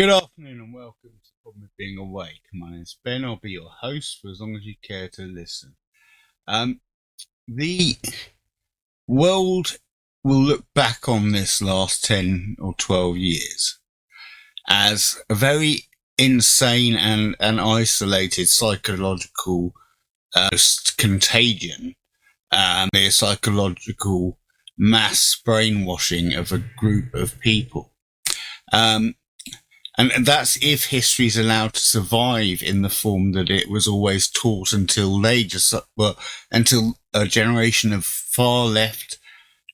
Good afternoon and welcome to the Problem of Being Awake. My name is Ben. I'll be your host for as long as you care to listen. The world will look back on this last 10 or 12 years as a very insane and isolated psychological contagion, the psychological mass brainwashing of a group of people. And that's if history is allowed to survive in the form that it was always taught until until a generation of far left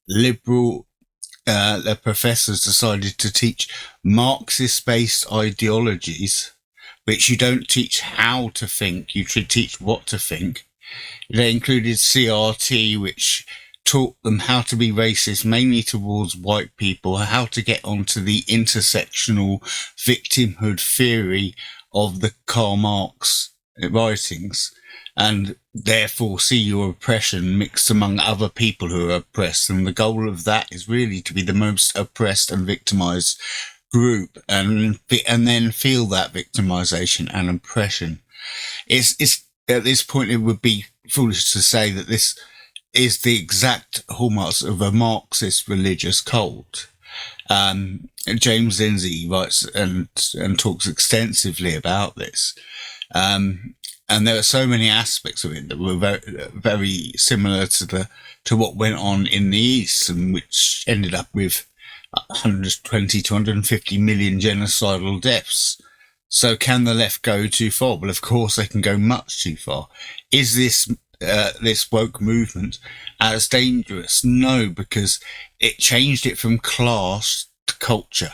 liberal professors decided to teach Marxist-based ideologies, which you don't teach how to think, you teach what to think. They included CRT, which taught them how to be racist, mainly towards white people, how to get onto the intersectional victimhood theory of the Karl Marx writings, and therefore see your oppression mixed among other people who are oppressed. And the goal of that is really to be the most oppressed and victimized group, and then feel that victimization and oppression. It's at this point, it would be foolish to say that this is the exact hallmarks of a Marxist religious cult. James Lindsay writes and talks extensively about this. And there are so many aspects of it that were very, very similar to what went on in the East, and which ended up with 120 to 150 million genocidal deaths. So can the left go too far? Well, of course they can go much too far. Is this woke movement as dangerous? No, because it changed it from class to culture.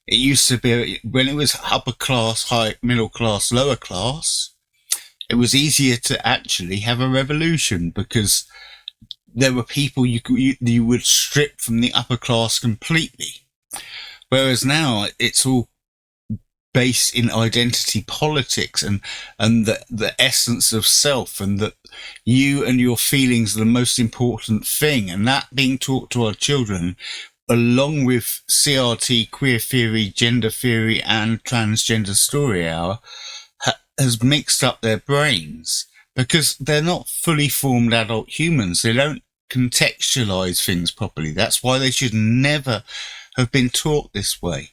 It used to be, when it was upper class, high, middle class, lower class, it was easier to actually have a revolution because there were people you would strip from the upper class completely. Whereas now it's all based in identity politics and the essence of self, and that you and your feelings are the most important thing, and that being taught to our children along with CRT, queer theory, gender theory and transgender story hour has mixed up their brains because they're not fully formed adult humans. They don't contextualize things properly. That's why they should never have been taught this way.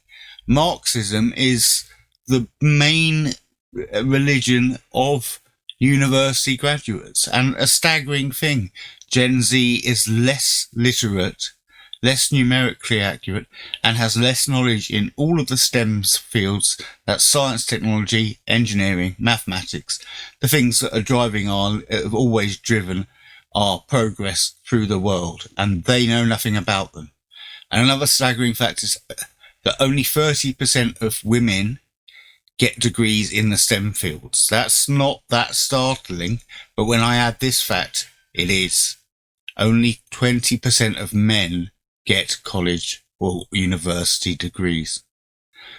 Marxism is the main religion of university graduates, and a staggering thing, Gen Z is less literate, less numerically accurate, and has less knowledge in all of the STEM fields, that's science, technology, engineering, mathematics, the things that have always driven our progress through the world, and they know nothing about them. And another staggering fact is that only 30% of women get degrees in the STEM fields. That's not that startling, but when I add this fact, it is. Only 20% of men get college or university degrees.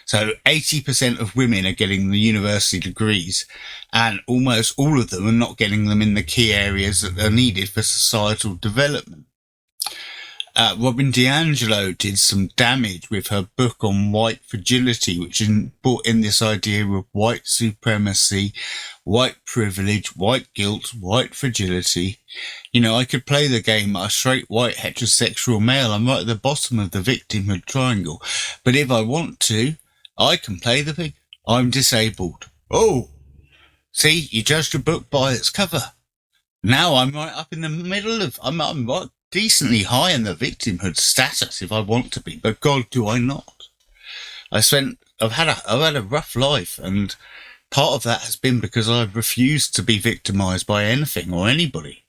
So 80% of women are getting the university degrees, and almost all of them are not getting them in the key areas that are needed for societal development. Robin DiAngelo did some damage with her book on white fragility, which brought in this idea of white supremacy, white privilege, white guilt, white fragility. You know, I could play the game a straight white heterosexual male. I'm right at the bottom of the victimhood triangle. But if I want to, I can play the pig. I'm disabled. Oh, see, you judged a book by its cover. Now I'm right up in the middle of, I'm right decently high in the victimhood status if I want to be, but God, do I not? I've had a rough life, and part of that has been because I've refused to be victimized by anything or anybody.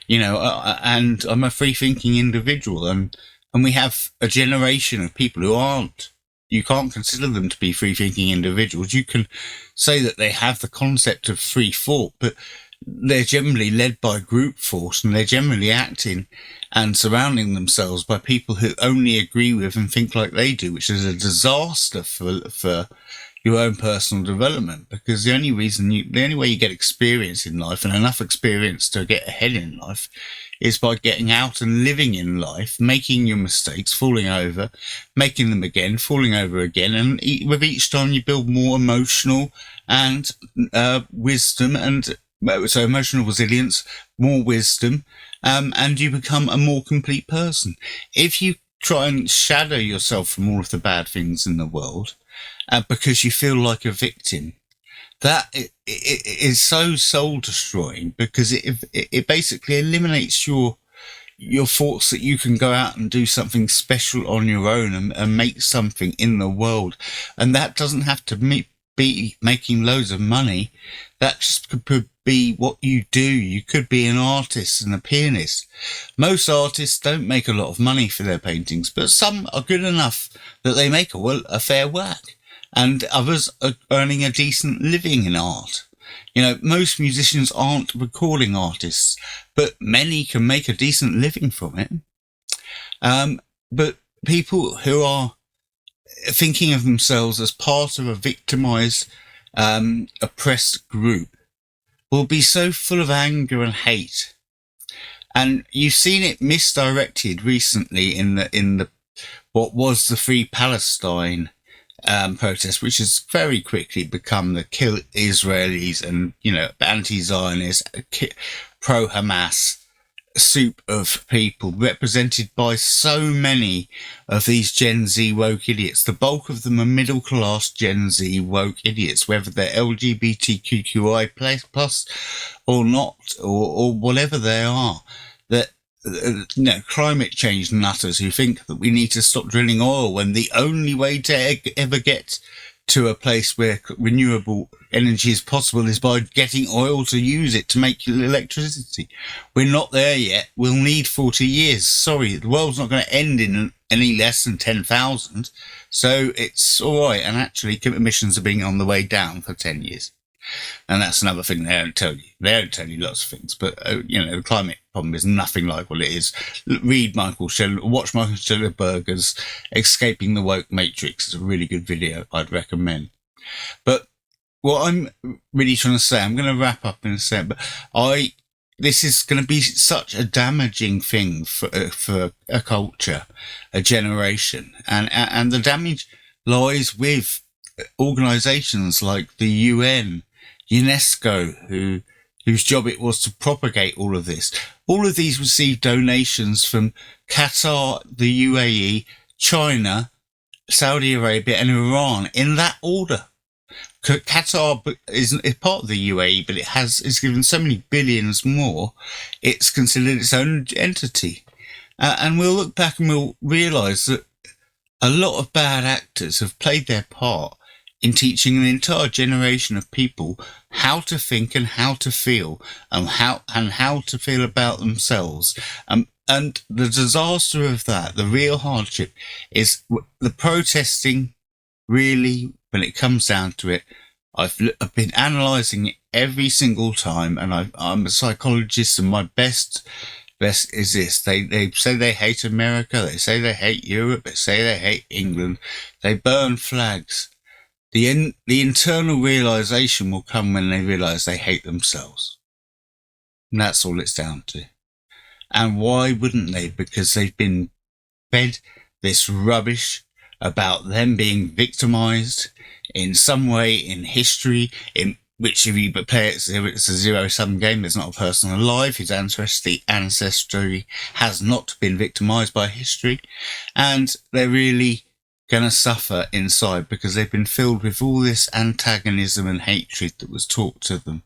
You know, and I'm a free-thinking individual, and we have a generation of people who aren't. You can't consider them to be free-thinking individuals. You can say that they have the concept of free thought, but they're generally led by group force, and they're generally acting and surrounding themselves by people who only agree with and think like they do, which is a disaster for your own personal development, because the only way you get experience in life, and enough experience to get ahead in life, is by getting out and living in life, making your mistakes, falling over, making them again, falling over again, and with each time you build more emotional and wisdom, and so emotional resilience, more wisdom, and you become a more complete person. If you try and shadow yourself from all of the bad things in the world, because you feel like a victim, that it is so soul destroying, because it basically eliminates your thoughts that you can go out and do something special on your own and make something in the world. And that doesn't have to be making loads of money. That just could be what you do. You could be an artist and a pianist. Most artists don't make a lot of money for their paintings, but some are good enough that they make a fair whack, and others are earning a decent living in art. Most musicians aren't recording artists, but many can make a decent living from it. But people who are thinking of themselves as part of a victimized, oppressed group will be so full of anger and hate. And you've seen it misdirected recently in the what was the Free Palestine protest, which has very quickly become the kill Israelis and, anti-Zionist, pro-Hamas soup of people, represented by so many of these Gen Z woke idiots. The bulk of them are middle class Gen Z woke idiots, whether they're LGBTQI plus or not, or whatever they are. That climate change nutters who think that we need to stop drilling oil, when the only way to ever get to a place where renewable energy is possible is by getting oil to use it to make electricity. We're not there yet. We'll need 40 years. Sorry, the world's not going to end in any less than 10,000. So it's all right. And actually, emissions are being on the way down for 10 years. And that's another thing they don't tell you. They don't tell you lots of things, but the climate problem is nothing like what it is. Watch Michael Schellenberger's "Escaping the Woke Matrix." It's a really good video. I'd recommend. But what I'm really trying to say, I'm going to wrap up in a second. But this is going to be such a damaging thing for a culture, a generation, and the damage lies with organisations like the UN, UNESCO, whose job it was to propagate all of this. All of these received donations from Qatar, the UAE, China, Saudi Arabia, and Iran, in that order. Qatar is part of the UAE, but it's given so many billions more, it's considered its own entity. And we'll look back and we'll realise that a lot of bad actors have played their part in teaching an entire generation of people how to think and how to feel, and how to feel about themselves. And the disaster of that, the real hardship, is the protesting. Really, when it comes down to it, I've been analysing it every single time, and I'm a psychologist, and my best is this. They say they hate America, they say they hate Europe, they say they hate England, they burn flags. The internal realisation will come when they realise they hate themselves. And that's all it's down to. And why wouldn't they? Because they've been fed this rubbish about them being victimised in some way in history, in which if you play it, it's a zero-sum game. There's not a person alive whose ancestry has not been victimised by history. And they're really going to suffer inside because they've been filled with all this antagonism and hatred that was taught to them,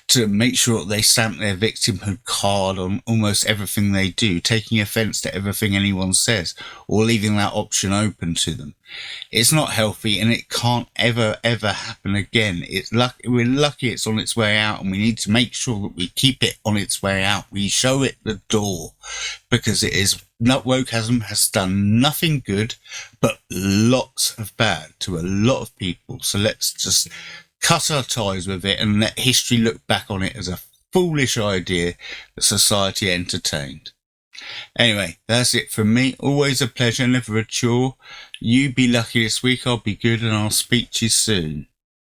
to make sure that they stamp their victimhood card on almost everything they do, taking offence to everything anyone says, or leaving that option open to them. It's not healthy, and it can't ever happen again. We're lucky it's on its way out, and we need to make sure that we keep it on its way out. We show it the door, because wokeism has done nothing good but lots of bad to a lot of people. So let's just cut our ties with it and let history look back on it as a foolish idea that society entertained. Anyway, that's it from me. Always a pleasure, never a chore. You be lucky this week, I'll be good, and I'll speak to you soon.